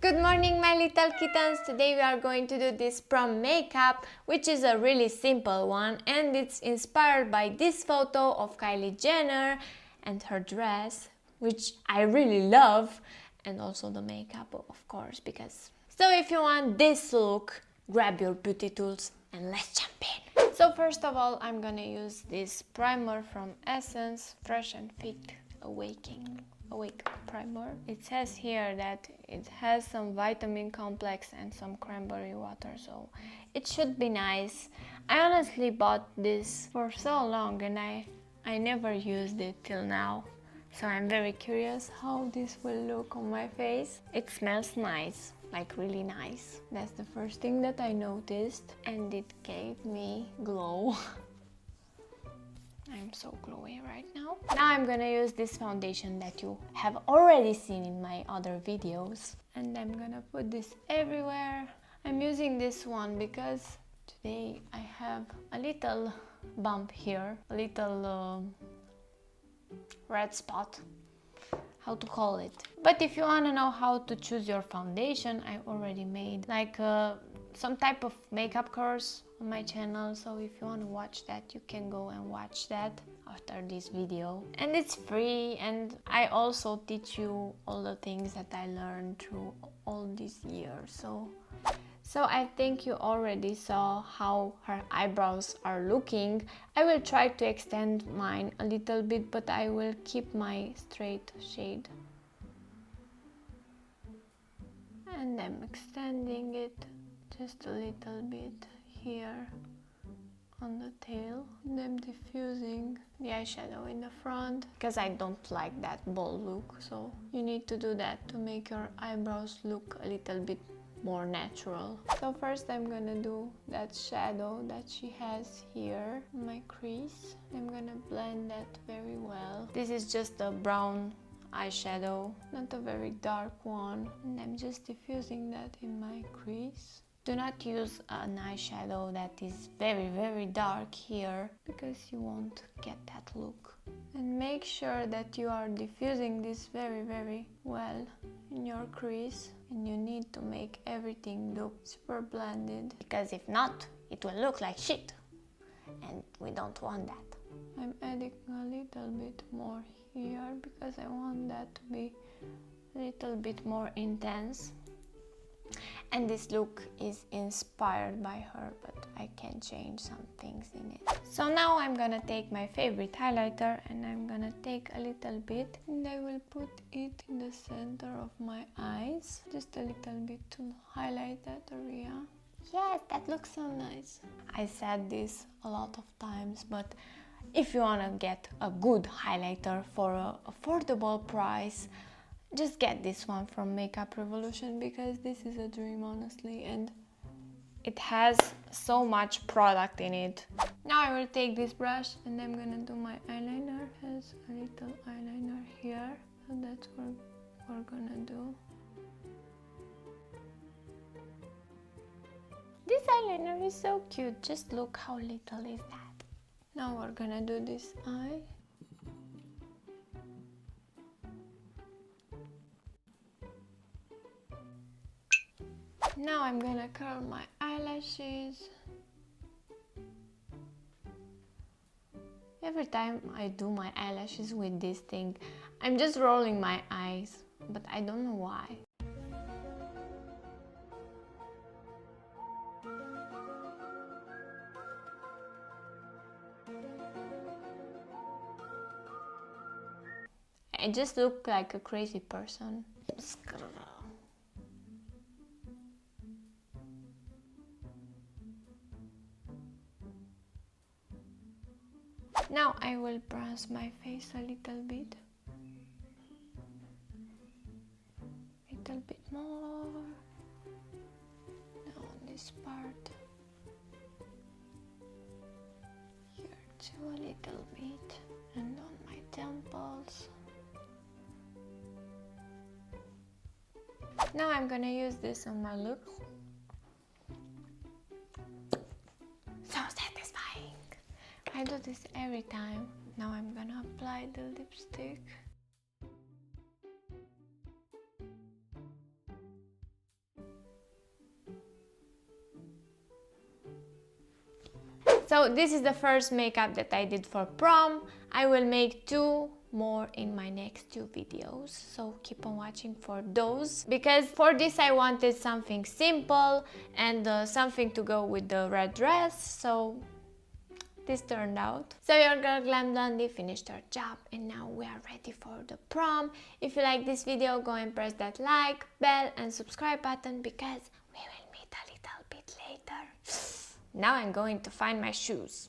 Good morning, my little kittens. Today we are going to do this prom makeup, which is a really simple one, and it's inspired by this photo of Kylie Jenner and her dress, which I really love, and also the makeup, of course, because... So if you want this look, grab your beauty tools and let's jump in. So first of all, I'm gonna use this primer from Essence, Fresh and Fit Awake primer. It says here that it has some vitamin complex and some cranberry water, so it should be nice. I honestly bought this for so long and I never used it till now, so I'm very curious how this will look on my face. It smells nice, like really nice. That's the first thing that I noticed, and it gave me glow. I'm so glowy right now. Now I'm gonna use this foundation that you have already seen in my other videos, and I'm gonna put this everywhere. I'm using this one because today I have a little bump here, a little red spot, how to call it. But if you want to know how to choose your foundation, I already made like some type of makeup course on my channel, so if you want to watch that, you can go and watch that after this video, and it's free, and I also teach you all the things that I learned through all these years. So I think you already saw how her eyebrows are looking. I will try to extend mine a little bit, but I will keep my straight shade. And I'm extending it just a little bit here on the tail. And I'm diffusing the eyeshadow in the front because I don't like that bold look. So you need to do that to make your eyebrows look a little bit more natural. So first I'm gonna do that shadow that she has here on my crease. I'm gonna blend that very well. This is just a brown eyeshadow, not a very dark one, and I'm just diffusing that in my crease. Do not use an eyeshadow that is very dark here, because you won't get that look. And make sure that you are diffusing this very well in your crease, and you need to make everything look super blended, because if not, it will look like shit, and we don't want that. I'm adding a little bit more here because I want that to be a little bit more intense. And this look is inspired by her, but I can change some things in it. So now I'm gonna take my favorite highlighter, and I'm gonna take a little bit, and I will put it in the center of my eyes, just a little bit to highlight that area. Yes, that looks so nice. I said this a lot of times, but if you wanna get a good highlighter for an affordable price, just get this one from Makeup Revolution, because this is a dream, honestly, and it has so much product in it. Now I will take this brush and I'm gonna do my eyeliner. It has a little eyeliner here, so that's what we're gonna do. This eyeliner is so cute, just look how little is that. Now we're gonna do this eye. Now I'm gonna curl my eyelashes. Every time I do my eyelashes with this thing, I'm just rolling my eyes, but I don't know why. I just look like a crazy person. Now I will bronze my face a little bit. Little bit more. Now on this part. Here too a little bit. And on my temples. Now I'm gonna use this on my look. So satisfying. I do this every time. Now I'm gonna apply the lipstick. So this is the first makeup that I did for prom. I will make 2 more in my next 2 videos, so keep on watching for those, because for this I wanted something simple and something to go with the red dress, so this turned out. So your girl Glammedblondie finished her job and now we are ready for the prom. If you like this video, go and press that like, bell and subscribe button, because we will meet a little bit later. Now I'm going to find my shoes.